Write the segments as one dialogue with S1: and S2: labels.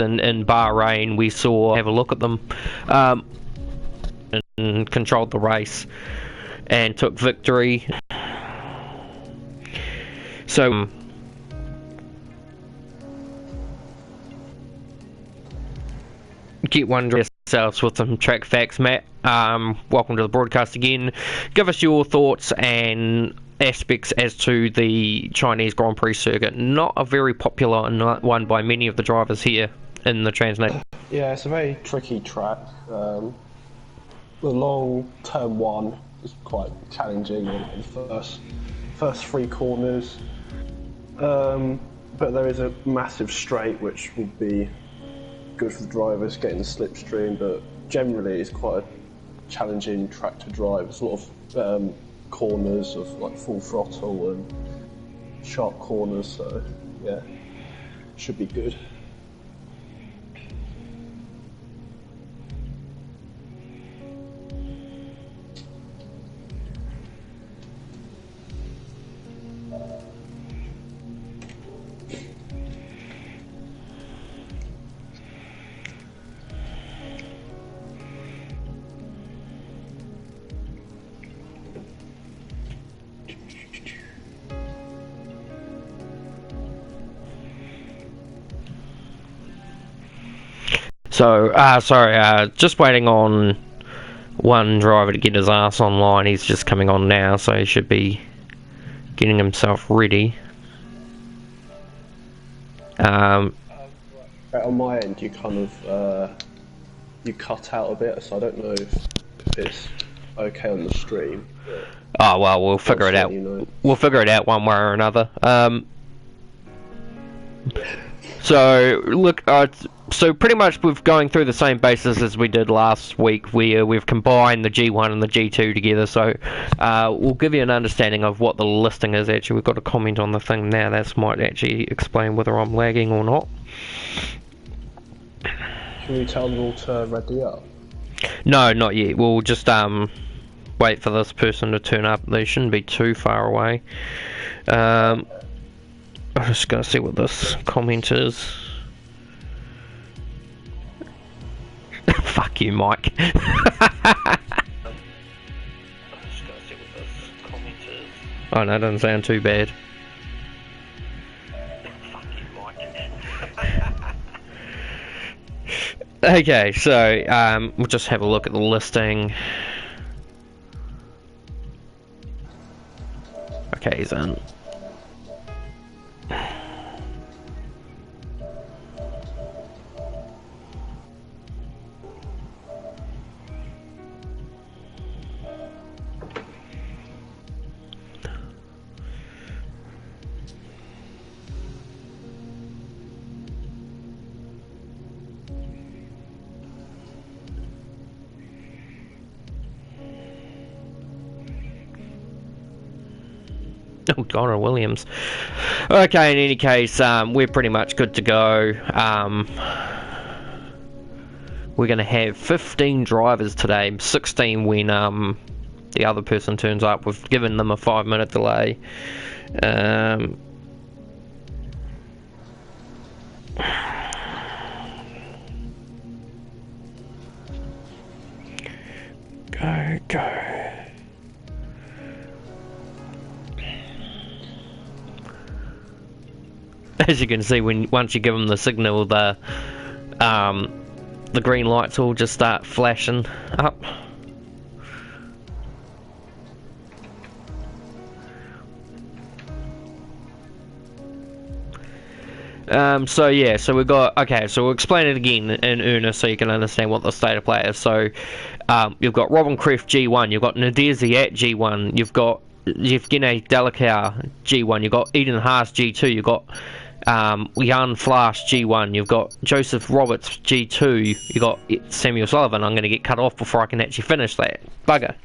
S1: in Bahrain, we saw have a look at them, and controlled the race and took victory. So get wondering yourselves with some track facts, Matt. Welcome to the broadcast again. Give us your thoughts and aspects as to the Chinese Grand Prix circuit. Not a very popular one by many of the drivers here in the Transnet.
S2: Yeah, it's a very tricky track. The long turn one is quite challenging in the first three corners, but there is a massive straight which will be good for the drivers getting the slipstream, but generally it's quite a challenging track to drive. There's a lot of corners of like full throttle and sharp corners, so yeah, should be good.
S1: So, just waiting on one driver to get his ass online. He's just coming on now, so he should be getting himself ready.
S2: On my end, you kind of you cut out a bit, so I don't know if it's okay on the stream.
S1: Oh well, we'll figure it out. We'll figure it out one way or another. So look, so pretty much we're going through the same basis as we did last week, where we've combined the G1 and the G2 together. So we'll give you an understanding of what the listing is. Actually, we've got a comment on the thing now. That might actually explain whether I'm lagging or not.
S2: Can you tell them all to ready up?
S1: No, not yet. We'll just wait for this person to turn up. They shouldn't be too far away. I'm just going to see what this comment is. Fuck you, Mike. Oh no, it doesn't sound too bad. Fuck you, Mike. Okay, so we'll just have a look at the listing. Okay, he's in. Oh, Connor Williams. Okay, in any case, we're pretty much good to go. We're going to have 15 drivers today, 16 when the other person turns up. We've given them a 5-minute delay. Go. As you can see, once you give them the signal, the green lights will just start flashing up. So yeah, so we've got, okay, so we'll explain it again in earnest so you can understand what the state of play is. So you've got Robin Kreft G1, you've got Nadir Ziyat G1, you've got Yevgeny Dalakar G1, you've got Eden Haas G2, you've got Jan Flash G1, you've got Joseph Roberts G2, you've got Samuel Sullivan. I'm going to get cut off before I can actually finish that. Bugger.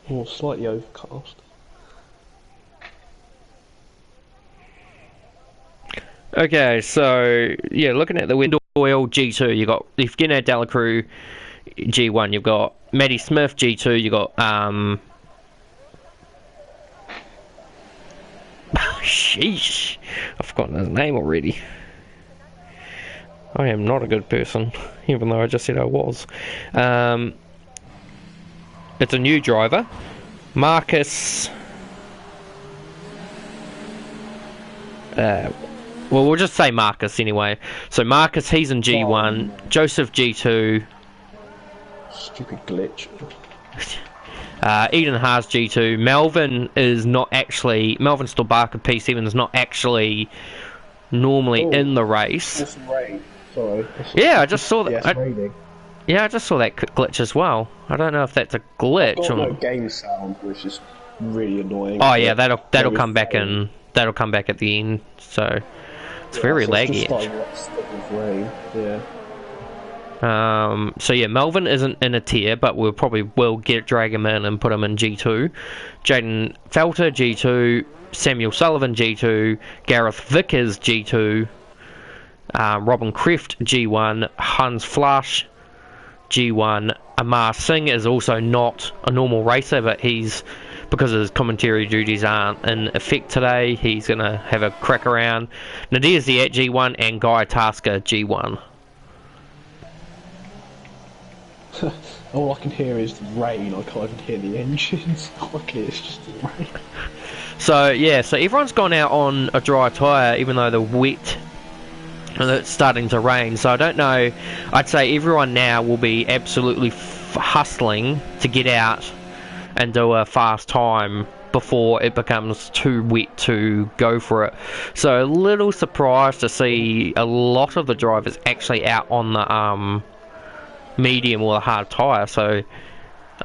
S2: Or slightly overcast.
S1: Okay, so yeah, looking at the Wind Oil G2, you got Evgenia Delacruz G1, you've got Maddie Smith G2, you got sheesh, I've forgotten his name already. I am not a good person, even though I just said I was. It's a new driver, Marcus. Well, we'll just say Marcus anyway. So Marcus, he's in G1. Joseph G2.
S2: Stupid glitch.
S1: Eden Haas G2. Melvin is not actually... Melvin Stolbarka P7 is not actually normally in the race.
S2: It's rain. Sorry.
S1: Yeah, I just saw that.
S2: Yeah, it's raining.
S1: Yeah, I just saw that glitch as well. I don't know if that's a glitch
S2: It's got
S1: or...
S2: no game sound, which is really annoying.
S1: Oh yeah, that'll come back in. That'll come back at the end. So it's very laggy.
S2: Rain. Yeah.
S1: So yeah, Melvin isn't in a tier, but we'll probably drag him in and put him in G2. Jaden Felter G2, Samuel Sullivan G2, Gareth Vickers G2, Robin Kreft G1, Hans Flash G1. Amar Singh is also not a normal racer, but he's, because his commentary duties aren't in effect today, he's going to have a crack around. Nadir Ziat G1 and Guy Tasker G1.
S2: All I can hear is the rain, I can't even hear the engines. Luckily it's just the rain.
S1: So yeah, so everyone's gone out on a dry tyre, even though they're wet and it's starting to rain. So I don't know, I'd say everyone now will be absolutely hustling to get out and do a fast time before it becomes too wet to go for it. So a little surprised to see a lot of the drivers actually out on the medium or the hard tyre. So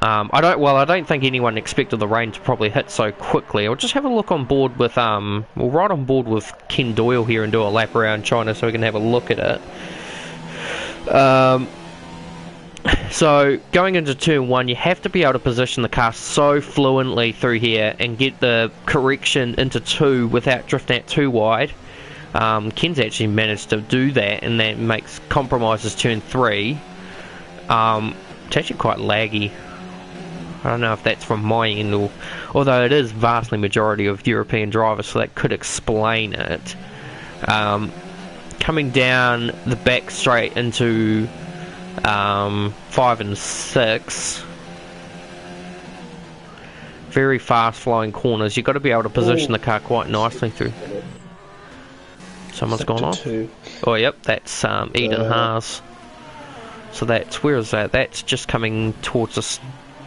S1: I don't think anyone expected the rain to probably hit so quickly. I'll just have a look on board with we'll ride on board with Ken Doyle here and do a lap around China so we can have a look at it. So going into turn 1, you have to be able to position the car so fluently through here and get the correction into 2 without drifting out too wide. Ken's actually managed to do that, and that makes compromises turn 3. It's actually quite laggy. I don't know if that's from my end, or although it is vastly majority of European drivers, so that could explain it. Coming down the back straight into 5 and 6, very fast flowing corners. You've got to be able to position the car quite nicely through. Someone's gone off. Oh yep, that's Eden Haas. So that's, where is that? That's just coming towards us.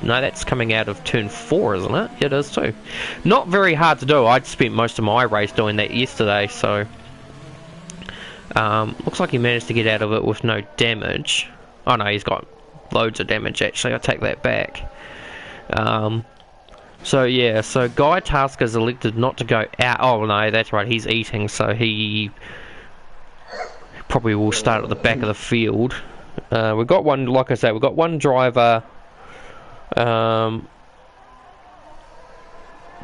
S1: No, that's coming out of turn 4, isn't it? It is too. Not very hard to do. I'd spent most of my race doing that yesterday, so looks like he managed to get out of it with no damage. Oh no, he's got loads of damage actually, I take that back. So yeah, so Guy Tasker's elected not to go out. Oh no, that's right, he's eating, so he probably will start at the back of the field. We've got one, like I say, we've got one driver,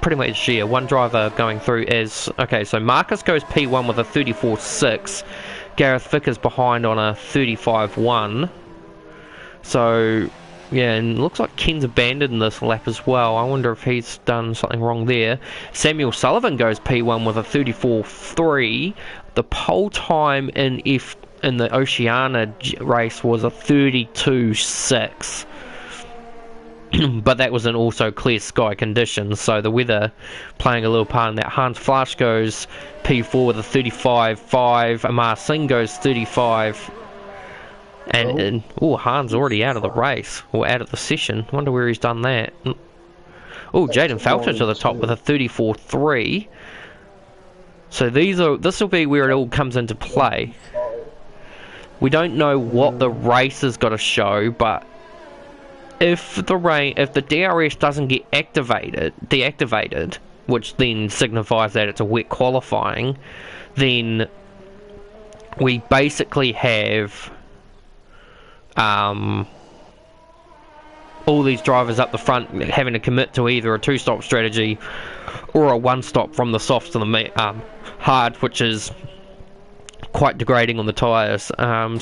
S1: pretty much, yeah, one driver going through as, okay, so Marcus goes P1 with a 34.6, Gareth Vickers behind on a 35.1, so, yeah, and it looks like Ken's abandoned this lap as well. I wonder if he's done something wrong there. Samuel Sullivan goes P1 with a 34.3, the pole time in the Oceania race was a 32.6. But that was in also clear sky conditions, so the weather playing a little part in that. Hans Flash goes P4 with a 35.5, Amar Singh goes 35, and Hans already out of the race, or out of the session. Wonder where he's done that. Oh, Jaden Felter to the top with a 34.3. So this will be where it all comes into play. We don't know what the race has got to show, but if the DRS doesn't get deactivated, which then signifies that it's a wet qualifying, then we basically have all these drivers up the front having to commit to either a two-stop strategy or a one-stop from the softs to the hard, which is quite degrading on the tyres.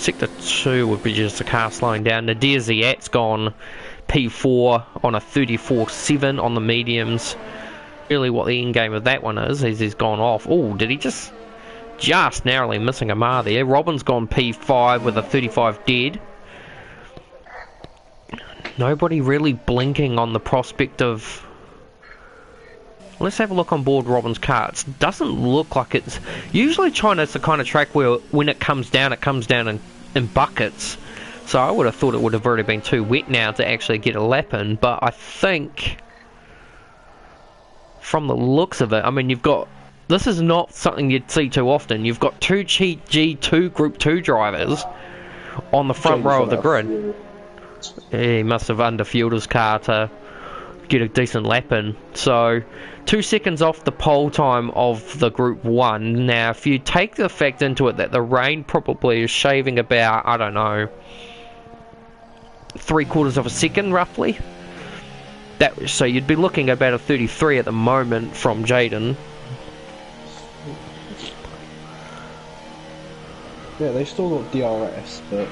S1: Sector 2 would be just a car slowing down. Nadir Ziyat's gone P4 on a 34.7 on the mediums. Really what the end game of that one is he's gone off. Oh, did he just narrowly missing a mar there. Robin's gone P5 with a 35 dead. Nobody really blinking on the prospect of... Let's have a look on board Robin's car. It doesn't look like it's... Usually China's the kind of track where when it comes down in buckets. So I would have thought it would have already been too wet now to actually get a lap in. But I think, from the looks of it, I mean, you've got... This is not something you'd see too often. You've got two G2 Group 2 drivers on the front row of the grid. Yeah, he must have underfueled his car to get a decent lap in. So 2 seconds off the pole time of the Group 1. Now if you take the fact into it that the rain probably is shaving about, I don't know, 3/4 of a second roughly, so you'd be looking at about a 33 at the moment from Jaden.
S2: Yeah, they still got DRS, but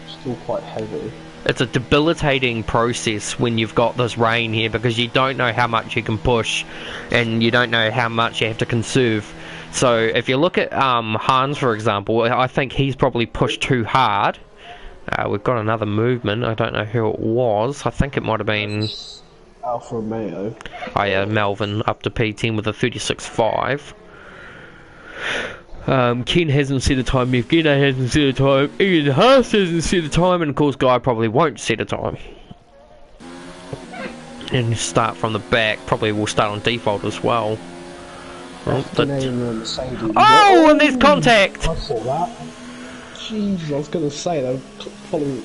S2: still quite heavy.
S1: It's a debilitating process when you've got this rain here, because you don't know how much you can push and you don't know how much you have to conserve. So if you look at Hans, for example, I think he's probably pushed too hard. We've got another movement. I don't know who it was. I think it might have been
S2: Alfa Romeo.
S1: Oh yeah, Melvin up to P10 with a 36.5. Ken hasn't set a time, Evgeny hasn't set a time, Ian Haas hasn't set a time, and of course Guy probably won't set a time. And start from the back, probably will start on default as well.
S2: Oh,
S1: and there's contact!
S2: I saw that. Jeez, I was going to say, they're following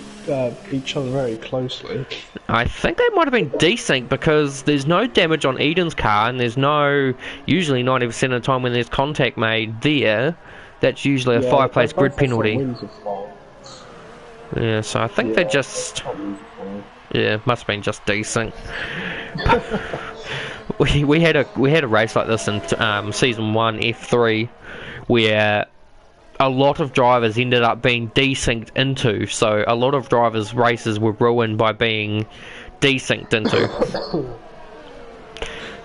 S2: each other very closely.
S1: I think that might have been desync, because there's no damage on Eden's car, and there's no, usually 90% of the time when there's contact made there, that's usually a 5-place grid penalty. Yeah, so I think they just... Yeah, must have been just desync. we had a race like this in Season 1, F3, where a lot of drivers ended up being desynced into, so a lot of drivers' races were ruined by being desynced into.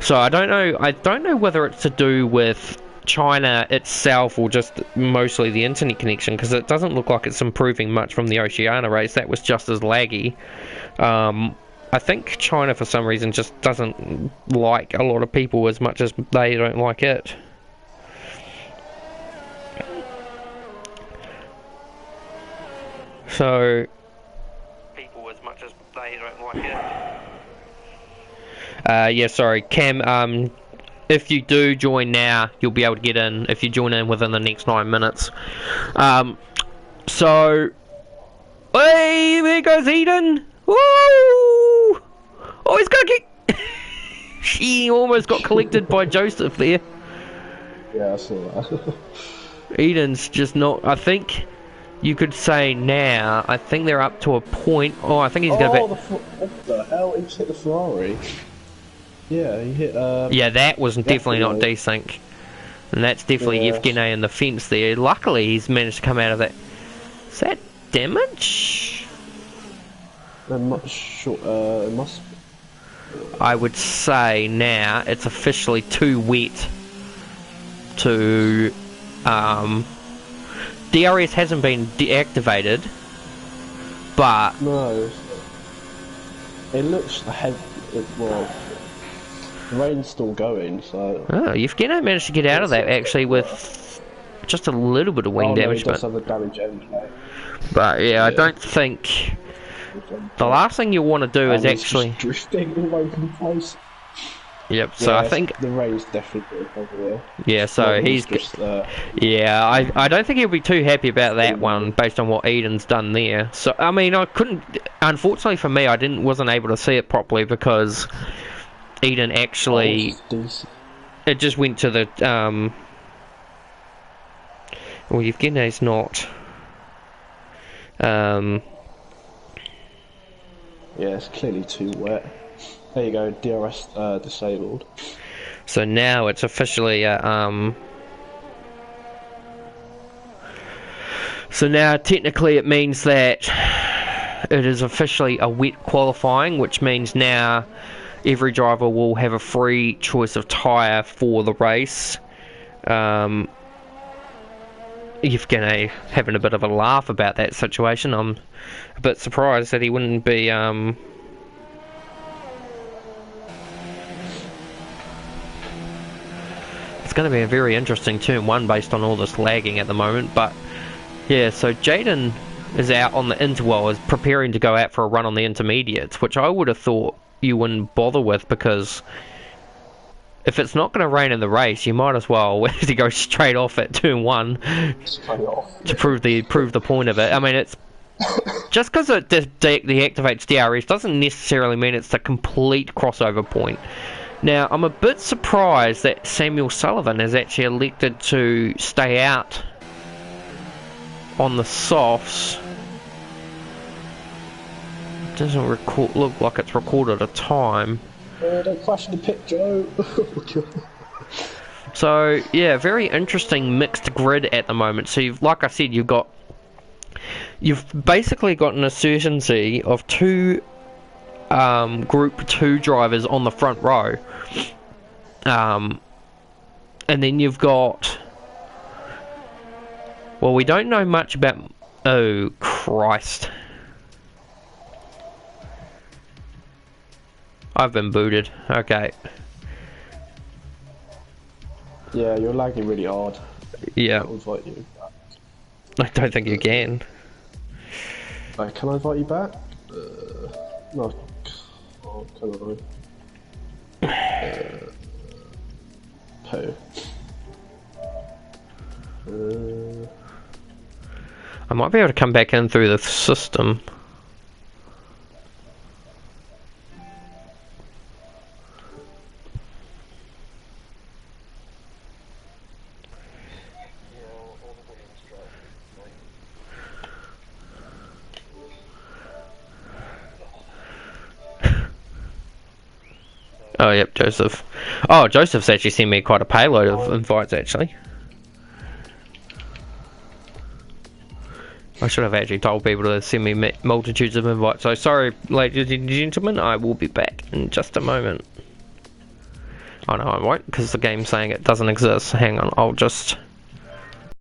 S1: So I don't know whether it's to do with China itself or just mostly the internet connection, because it doesn't look like it's improving much from the Oceania race. That was just as laggy. I think China for some reason just doesn't like a lot of people as much as they don't like it. So, people as much as they don't like it. Yeah, sorry, Cam. If you do join now, you'll be able to get in. If you join in within the next 9 minutes. So, hey, there goes Eden. Woo! Oh, he's gonna get. He almost got collected by Joseph there.
S2: Yeah, I saw that.
S1: Eden's just not. I think. You could say now, I think they're up to a point. Oh, I think he's going back.
S2: What the hell? He just hit the Ferrari. Yeah, he hit.
S1: Yeah, that was definitely not desync. And that's definitely Evgeny in the fence there. Luckily, he's managed to come out of that. Is that damage?
S2: I'm not sure. It must.
S1: I would say now it's officially too wet to. DRS hasn't been deactivated, but
S2: no, it looks well. The rain's still going, so.
S1: Oh, Evgeny managed to get out of that actually with just a little bit of wing damage,
S2: but have a damage anyway.
S1: But yeah, I don't think the last thing you want to do is actually
S2: drifting all over the place.
S1: Yep, so I think
S2: the rain's definitely over there.
S1: Yeah, so he's just, yeah, I don't think he'll be too happy about that one based on what Eden's done there. So I mean, I couldn't, unfortunately for me, I wasn't able to see it properly because Eden actually it just went to the Well, Evgeny's not.
S2: Yeah, it's clearly too wet. There you go, DRS disabled.
S1: So now it's officially so now technically it means that it is officially a wet qualifying, which means now every driver will have a free choice of tyre for the race. Evgeny having a bit of a laugh about that situation. I'm a bit surprised that he wouldn't be it's going to be a very interesting turn one based on all this lagging at the moment. But yeah, so Jaden is out on the is preparing to go out for a run on the intermediates, which I would have thought you wouldn't bother with, because if it's not going to rain in the race, you might as well to go straight off at turn one to prove the point of it. I mean, it's just because it deactivates DRS doesn't necessarily mean it's the complete crossover point. Now, I'm a bit surprised that Samuel Sullivan has actually elected to stay out on the softs. It doesn't look like it's recorded a time.
S2: Don't crash in the pit, Joe.
S1: So yeah, very interesting mixed grid at the moment. So like I said, you've basically got an uncertainty of two Group 2 drivers on the front row, and then you've got, well, we don't know much about, oh Christ, I've been booted. Okay.
S2: Yeah, you're lagging really hard.
S1: Yeah.
S2: I'll invite you
S1: I
S2: back.
S1: don't think you can.
S2: Can I invite you back? No. Oh, can I? Poo.
S1: I might be able to come back in through the system. Oh, yep, Joseph. Oh, Joseph's actually sent me quite a payload of invites, actually. I should have actually told people to send me multitudes of invites. So, sorry, ladies and gentlemen, I will be back in just a moment. Oh, no, I won't, because the game's saying it doesn't exist. Hang on, I'll just...